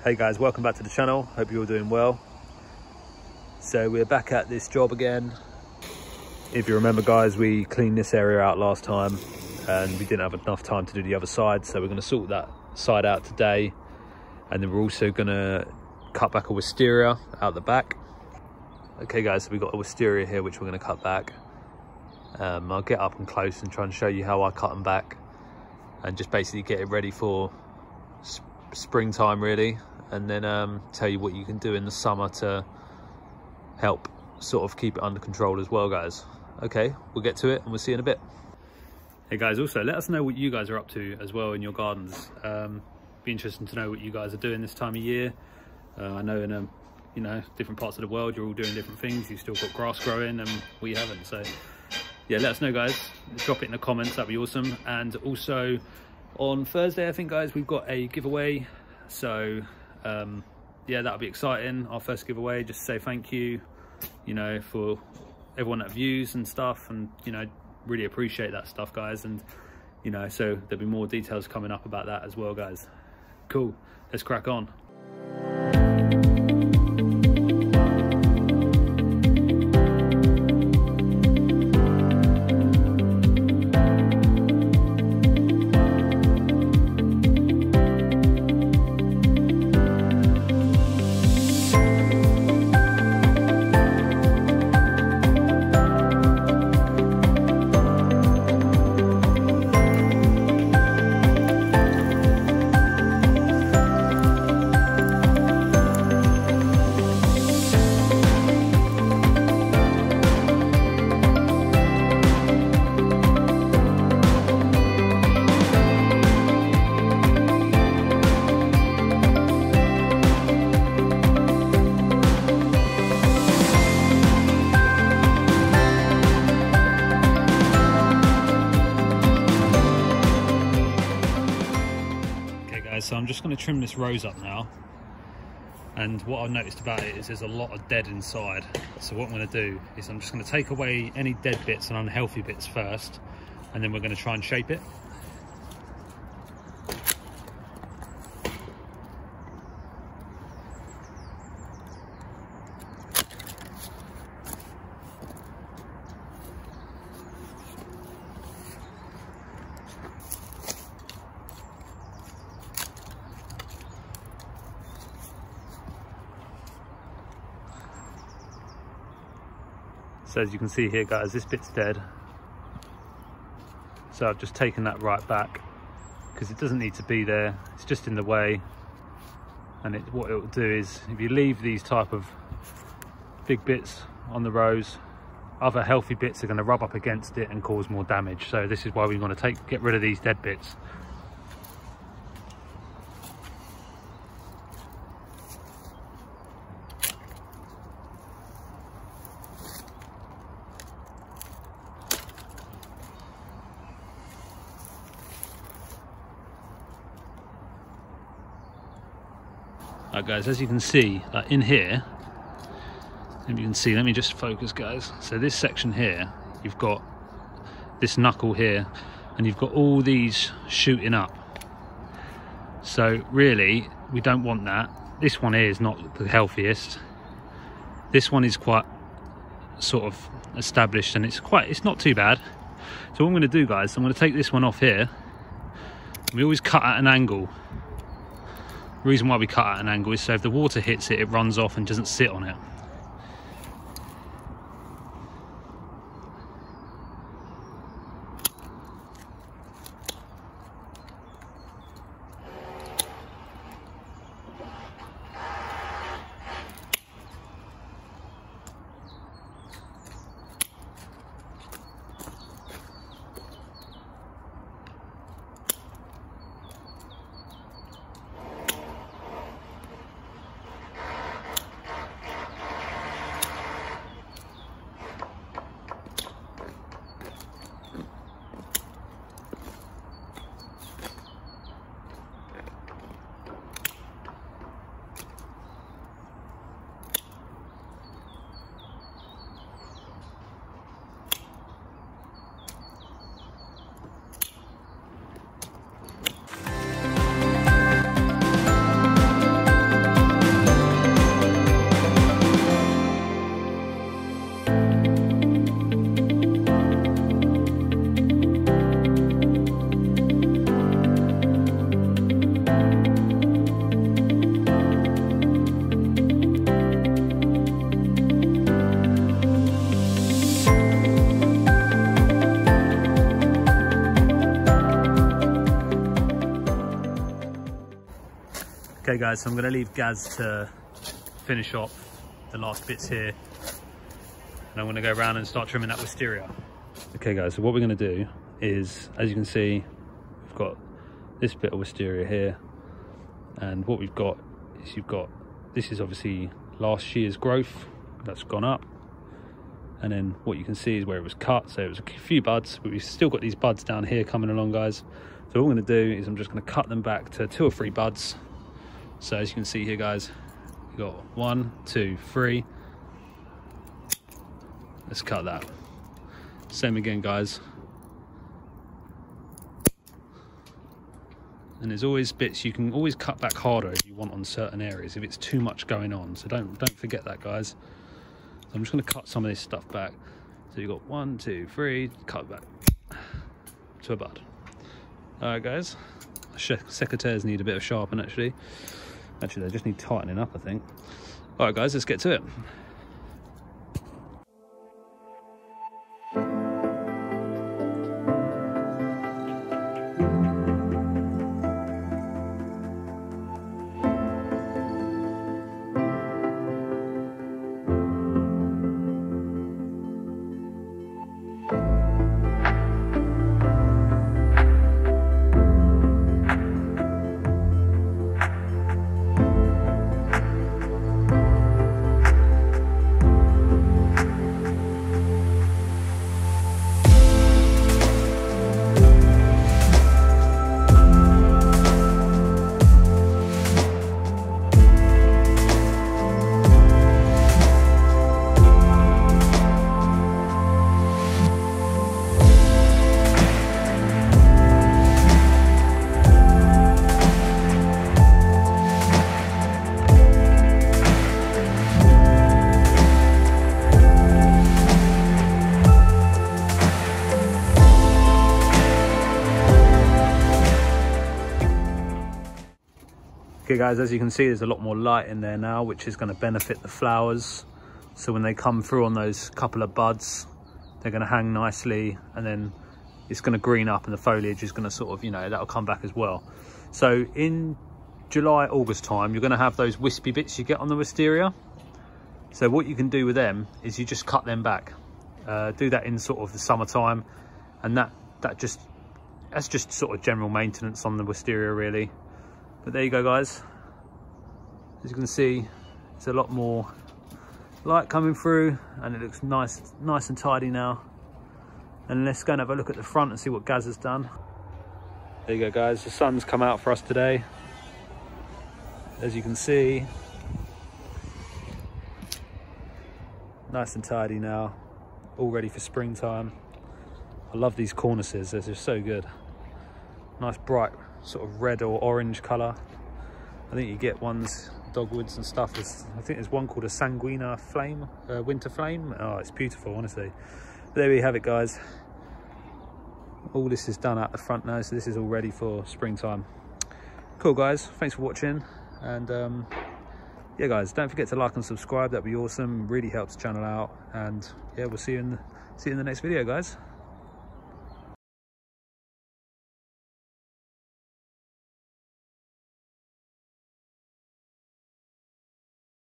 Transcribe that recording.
Hey guys, welcome back to the channel. Hope you're all doing well. So we're back at this job again. If you remember guys, we cleaned this area out last time and we didn't have enough time to do the other side, so we're going to sort that side out today, and then we're also going to cut back a wisteria out the back. Okay guys, so we've got a wisteria here which we're going to cut back. I'll get up and close and try and show you how I cut them back and just basically get it ready for springtime really, and then tell you what you can do in the summer to help sort of keep it under control as well guys. Okay, we'll get to it and we'll see you in a bit. Hey guys, also let us know what you guys are up to as well in your gardens. Be interesting to know what you guys are doing this time of year. I know in you know, different parts of the world you're all doing different things. You've still got grass growing and we haven't, so yeah, let us know guys, drop it in the comments, that'd be awesome. And also on Thursday I think guys, we've got a giveaway, so yeah, that'll be exciting. Our first giveaway, just to say thank you, you know, for everyone that views and stuff, and you know, really appreciate that stuff guys. And you know, so there'll be more details coming up about that as well guys. Cool, let's crack on. So I'm just going to trim this rose up now, and what I've noticed about it is there's a lot of dead inside. So what I'm going to do is I'm just going to take away any dead bits and unhealthy bits first, and then we're going to try and shape it. So as you can see here guys, this bit's dead. So I've just taken that right back because it doesn't need to be there. It's just in the way. And what it will do is, if you leave these type of big bits on the rose, other healthy bits are going to rub up against it and cause more damage. So this is why we want to get rid of these dead bits. Right guys, as you can see, like in here, if you can see, let me just focus guys. So this section here, you've got this knuckle here, and you've got all these shooting up. So really, we don't want that. This one here is not the healthiest. This one is quite sort of established, and it's not too bad. So what I'm going to do guys, I'm going to take this one off here. We always cut at an angle. The reason why we cut at an angle is so if the water hits it, it runs off and doesn't sit on it. Okay guys, so I'm going to leave Gaz to finish off the last bits here, and I'm going to go around and start trimming that wisteria. Okay guys, so what we're going to do is, as you can see, we've got this bit of wisteria here, and what we've got is this is obviously last year's growth that's gone up, and then what you can see is where it was cut, so it was a few buds, but we've still got these buds down here coming along guys. So what I'm going to do is I'm just going to cut them back to 2 or 3 buds. So as you can see here guys, we've got 1, 2, 3. Let's cut that. Same again guys. And there's always bits, you can always cut back harder if you want on certain areas if it's too much going on, so don't forget that guys. So I'm just going to cut some of this stuff back. So you've got 1, 2, 3, cut back to a bud. Alright guys, secateurs need a bit of sharpen actually they just need tightening up I think. Alright guys, let's get to it. Okay guys, as you can see there's a lot more light in there now, which is going to benefit the flowers. So when they come through on those couple of buds, they're going to hang nicely, and then it's going to green up and the foliage is going to sort of, you know, that'll come back as well. So in July, August time, you're going to have those wispy bits you get on the wisteria. So what you can do with them is you just cut them back. Do that in sort of the summertime, and that's just sort of general maintenance on the wisteria really. But there you go guys, as you can see there's a lot more light coming through and it looks nice and tidy now. And let's go and have a look at the front and see what Gaz has done. There you go guys, the sun's come out for us today, as you can see. Nice and tidy now, all ready for springtime. I love these cornices, they're just so good. Nice bright sort of red or orange colour. I think you get ones, dogwoods and stuff. I think there's one called a sanguina flame, winter flame. Oh, it's beautiful, honestly. But there we have it guys. All this is done out the front now, so this is all ready for springtime. Cool guys, thanks for watching, and yeah guys, don't forget to like and subscribe, that'd be awesome, really helps the channel out. And yeah, we'll see you in the next video guys.